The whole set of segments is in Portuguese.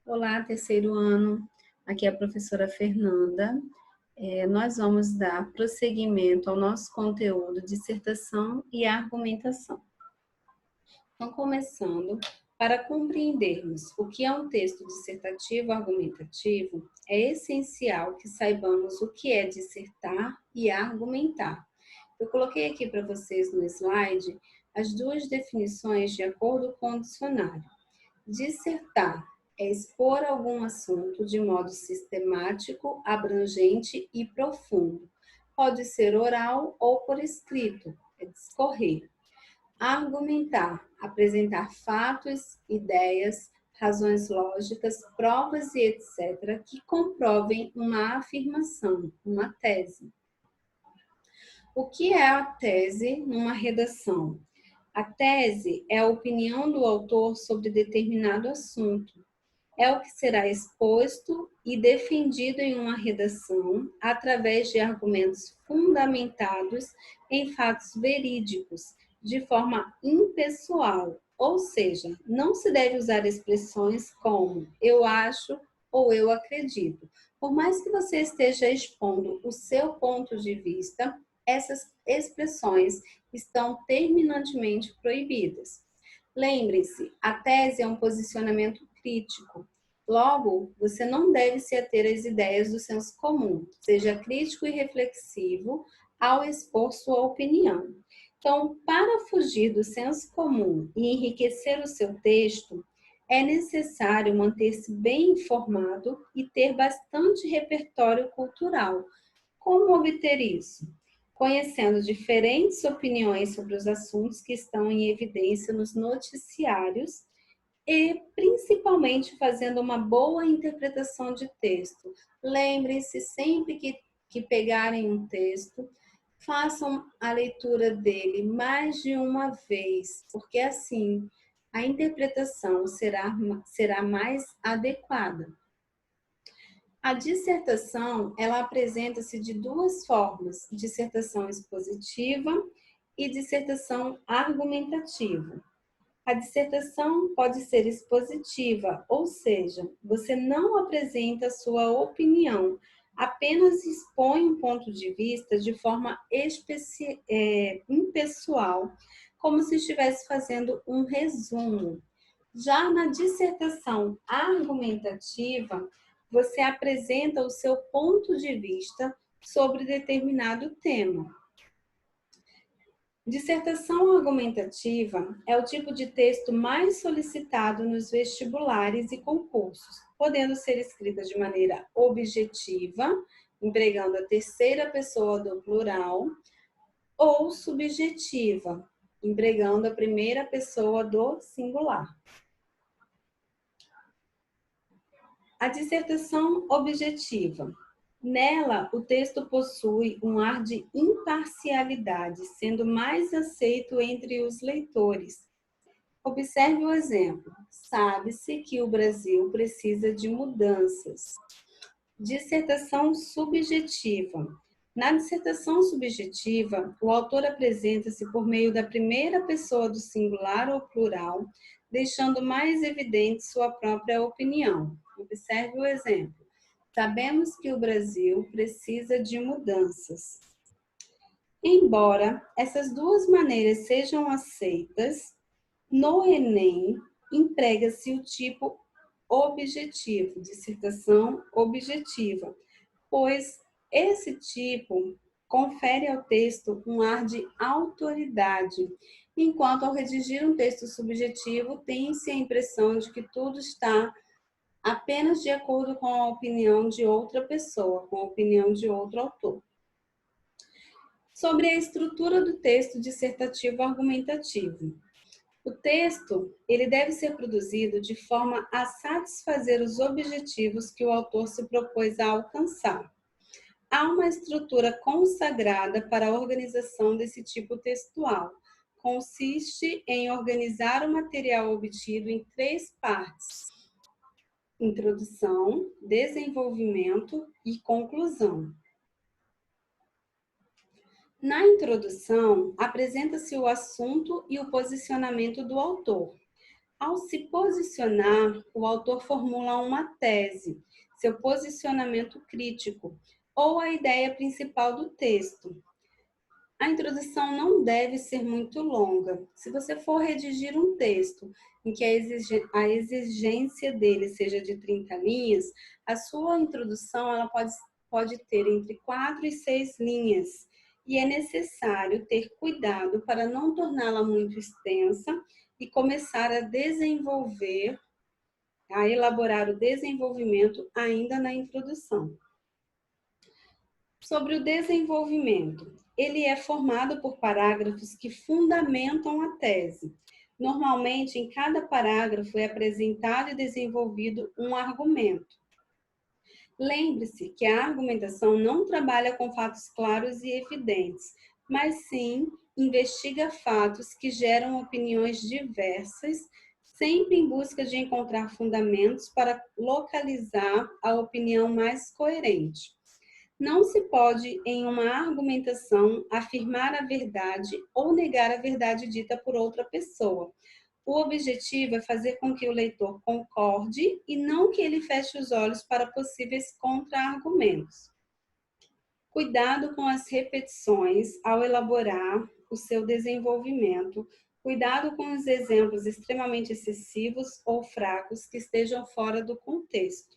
Olá, terceiro ano. Aqui é a professora Fernanda. Nós vamos dar prosseguimento ao nosso conteúdo dissertação e argumentação. Então, começando, para compreendermos o que é um texto dissertativo argumentativo, é essencial que saibamos o que é dissertar e argumentar. Eu coloquei aqui para vocês no slide as duas definições de acordo com o dicionário. Dissertar é expor algum assunto de modo sistemático, abrangente e profundo. Pode ser oral ou por escrito, é discorrer. Argumentar, apresentar fatos, ideias, razões lógicas, provas e etc., que comprovem uma afirmação, uma tese. O que é a tese numa redação? A tese é a opinião do autor sobre determinado assunto. É o que será exposto e defendido em uma redação através de argumentos fundamentados em fatos verídicos, de forma impessoal, ou seja, não se deve usar expressões como eu acho ou eu acredito. Por mais que você esteja expondo o seu ponto de vista, essas expressões estão terminantemente proibidas. Lembre-se, a tese é um posicionamento crítico. Logo, você não deve se ater às ideias do senso comum. Seja crítico e reflexivo ao expor sua opinião. Então, para fugir do senso comum e enriquecer o seu texto, é necessário manter-se bem informado e ter bastante repertório cultural. Como obter isso? Conhecendo diferentes opiniões sobre os assuntos que estão em evidência nos noticiários e, principalmente, fazendo uma boa interpretação de texto. Lembrem-se, sempre que pegarem um texto, façam a leitura dele mais de uma vez, porque assim a interpretação será mais adequada. A dissertação, ela apresenta-se de duas formas: dissertação expositiva e dissertação argumentativa. A dissertação pode ser expositiva, ou seja, você não apresenta sua opinião, apenas expõe um ponto de vista de forma impessoal, como se estivesse fazendo um resumo. Já na dissertação argumentativa, você apresenta o seu ponto de vista sobre determinado tema. Dissertação argumentativa é o tipo de texto mais solicitado nos vestibulares e concursos, podendo ser escrita de maneira objetiva, empregando a terceira pessoa do plural, ou subjetiva, empregando a primeira pessoa do singular. A dissertação objetiva. Nela, o texto possui um ar de imparcialidade, sendo mais aceito entre os leitores. Observe o exemplo. Sabe-se que o Brasil precisa de mudanças. Dissertação subjetiva. Na dissertação subjetiva, o autor apresenta-se por meio da primeira pessoa do singular ou plural, deixando mais evidente sua própria opinião. Observe o exemplo. Sabemos que o Brasil precisa de mudanças. Embora essas duas maneiras sejam aceitas, no Enem emprega-se o tipo objetivo, dissertação objetiva, pois esse tipo confere ao texto um ar de autoridade, enquanto ao redigir um texto subjetivo tem-se a impressão de que tudo está apenas de acordo com a opinião de outra pessoa, com a opinião de outro autor. Sobre a estrutura do texto dissertativo argumentativo. O texto, ele deve ser produzido de forma a satisfazer os objetivos que o autor se propôs a alcançar. Há uma estrutura consagrada para a organização desse tipo textual. Consiste em organizar o material obtido em 3 partes: introdução, desenvolvimento e conclusão. Na introdução, apresenta-se o assunto e o posicionamento do autor. Ao se posicionar, o autor formula uma tese, seu posicionamento crítico, ou a ideia principal do texto. A introdução não deve ser muito longa. Se você for redigir um texto em que a exigência dele seja de 30 linhas, a sua introdução ela pode ter entre 4 e 6 linhas. E é necessário ter cuidado para não torná-la muito extensa e começar a elaborar o desenvolvimento ainda na introdução. Sobre o desenvolvimento, ele é formado por parágrafos que fundamentam a tese. Normalmente, em cada parágrafo é apresentado e desenvolvido um argumento. Lembre-se que a argumentação não trabalha com fatos claros e evidentes, mas sim investiga fatos que geram opiniões diversas, sempre em busca de encontrar fundamentos para localizar a opinião mais coerente. Não se pode, em uma argumentação, afirmar a verdade ou negar a verdade dita por outra pessoa. O objetivo é fazer com que o leitor concorde e não que ele feche os olhos para possíveis contra-argumentos. Cuidado com as repetições ao elaborar o seu desenvolvimento. Cuidado com os exemplos extremamente excessivos ou fracos que estejam fora do contexto.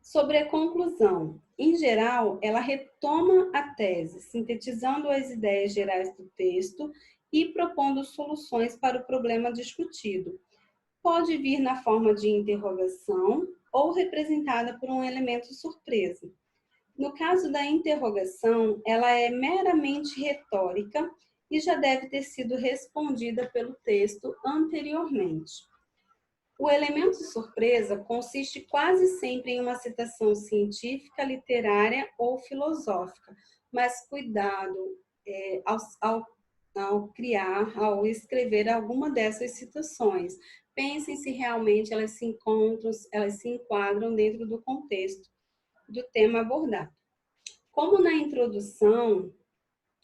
Sobre a conclusão, em geral, ela retoma a tese, sintetizando as ideias gerais do texto e propondo soluções para o problema discutido. Pode vir na forma de interrogação ou representada por um elemento surpresa. No caso da interrogação, ela é meramente retórica e já deve ter sido respondida pelo texto anteriormente. O elemento surpresa consiste quase sempre em uma citação científica, literária ou filosófica, mas cuidado ao escrever alguma dessas citações. Pensem se realmente elas se enquadram dentro do contexto do tema abordado. Como na introdução,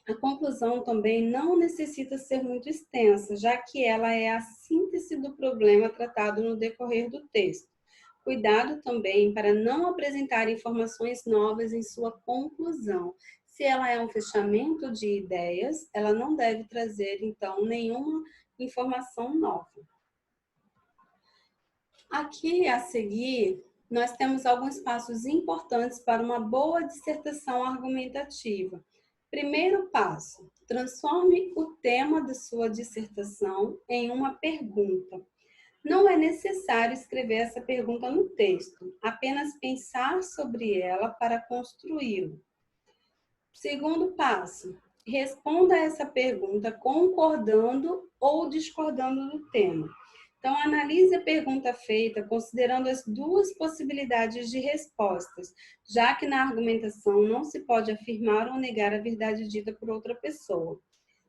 a conclusão também não necessita ser muito extensa, já que ela é a síntese do problema tratado no decorrer do texto. Cuidado também para não apresentar informações novas em sua conclusão. Se ela é um fechamento de ideias, ela não deve trazer, então, nenhuma informação nova. Aqui, a seguir, nós temos alguns passos importantes para uma boa dissertação argumentativa. Primeiro passo, transforme o tema de sua dissertação em uma pergunta. Não é necessário escrever essa pergunta no texto, apenas pensar sobre ela para construí-lo. Segundo passo, responda a essa pergunta concordando ou discordando do tema. Então, analise a pergunta feita considerando as duas possibilidades de respostas, já que na argumentação não se pode afirmar ou negar a verdade dita por outra pessoa.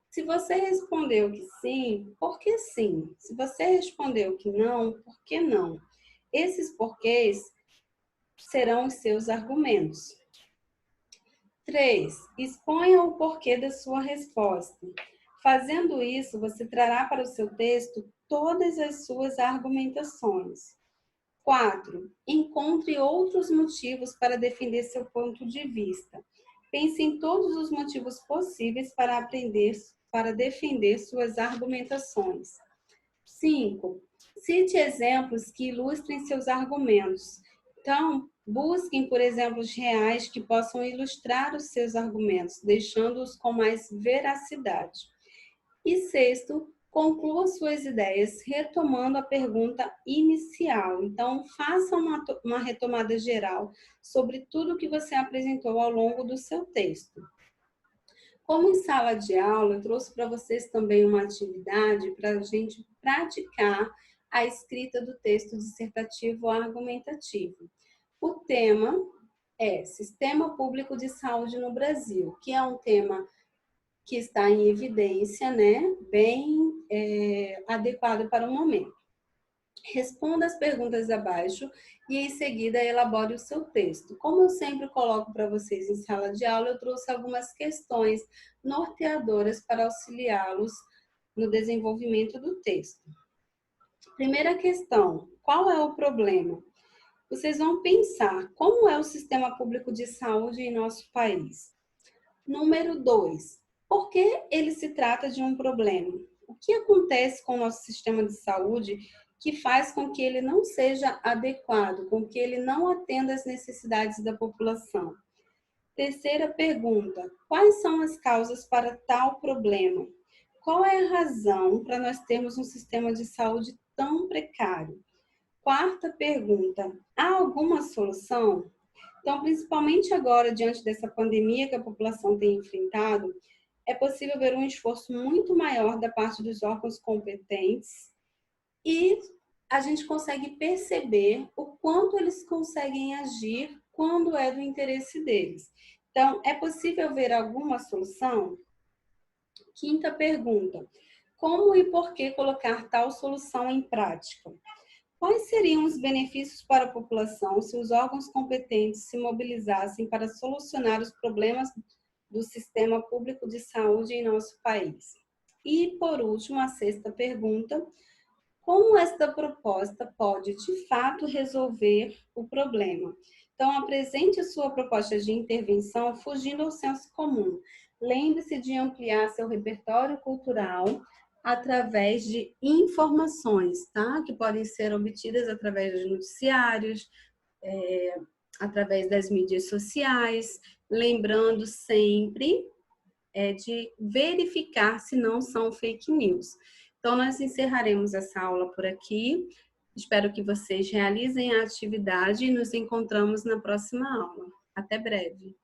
Se você respondeu que sim, por que sim? Se você respondeu que não, por que não? Esses porquês serão os seus argumentos. 3. Exponha o porquê da sua resposta. Fazendo isso, você trará para o seu texto todas as suas argumentações. 4. Encontre outros motivos para defender seu ponto de vista. Pense em todos os motivos possíveis para defender suas argumentações. 5. Cite exemplos que ilustrem seus argumentos. Então, busquem por exemplos reais que possam ilustrar os seus argumentos, deixando-os com mais veracidade. E 6, conclua suas ideias retomando a pergunta inicial. Então, faça uma retomada geral sobre tudo que você apresentou ao longo do seu texto. Como em sala de aula, eu trouxe para vocês também uma atividade para a gente praticar a escrita do texto dissertativo argumentativo. O tema é Sistema Público de Saúde no Brasil, que é um tema que está em evidência, né? Bem adequado para o momento. Responda as perguntas abaixo e, em seguida, elabore o seu texto. Como eu sempre coloco para vocês em sala de aula, eu trouxe algumas questões norteadoras para auxiliá-los no desenvolvimento do texto. Primeira questão, qual é o problema? Vocês vão pensar como é o sistema público de saúde em nosso país. Número 2, por que ele se trata de um problema? O que acontece com o nosso sistema de saúde que faz com que ele não seja adequado, com que ele não atenda às necessidades da população? Terceira pergunta, quais são as causas para tal problema? Qual é a razão para nós termos um sistema de saúde tão precário? Quarta pergunta, há alguma solução? Então, principalmente agora, diante dessa pandemia que a população tem enfrentado, é possível ver um esforço muito maior da parte dos órgãos competentes e a gente consegue perceber o quanto eles conseguem agir quando é do interesse deles. Então, é possível ver alguma solução? Quinta pergunta, como e por que colocar tal solução em prática? Quais seriam os benefícios para a população se os órgãos competentes se mobilizassem para solucionar os problemas do sistema público de saúde em nosso país? E, por último, a sexta pergunta, como esta proposta pode, de fato, resolver o problema? Então, apresente a sua proposta de intervenção fugindo ao senso comum. Lembre-se de ampliar seu repertório cultural através de informações, tá? Que podem ser obtidas através dos noticiários, através das mídias sociais, lembrando sempre de verificar se não são fake news. Então, nós encerraremos essa aula por aqui. Espero que vocês realizem a atividade e nos encontramos na próxima aula. Até breve.